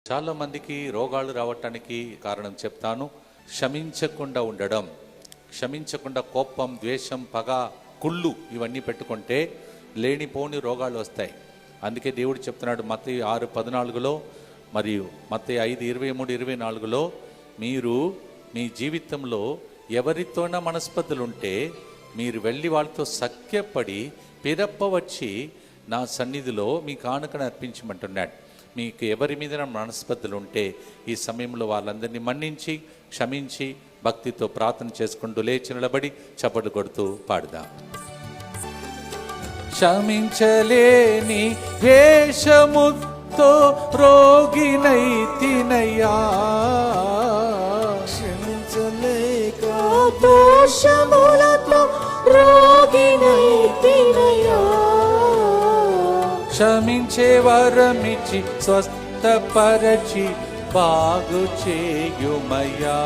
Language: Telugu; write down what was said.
చాలా మందికి రోగాలు రావటానికి కారణం చెప్తాను. క్షమించకుండా ఉండడం, క్షమించకుండా కోపం, ద్వేషం, పగ, కుళ్ళు ఇవన్నీ పెట్టుకుంటే లేనిపోని రోగాలు వస్తాయి. అందుకే దేవుడు చెప్తున్నాడు మత్తయి 6:14 మరియు మత్తయి 5:23-24 మీరు మీ జీవితంలో ఎవరితోన మనస్పర్ధలుంటే మీరు వెళ్ళి వాళ్ళతో సఖ్యపడి పిదప్ప వచ్చి నా సన్నిధిలో మీ కానుకను అర్పించమంటున్నాడు. మీకు ఎవరి మీద మనస్పర్ధలు ఉంటే ఈ సమయంలో వాళ్ళందరినీ మన్నించి క్షమించి భక్తితో ప్రార్థన చేసుకుంటూ లేచి నిలబడి చప్పట్లు కొడుతూ పాడుదాం. క్షమించలేని వేషముతో రోగినైతినయ్యా, క్షమించలేక దోషములతో రోగినైతినయ్యా, క్షమించే వరమిచ్చి స్వస్థపరచి బాగు చేయుమయ్యా.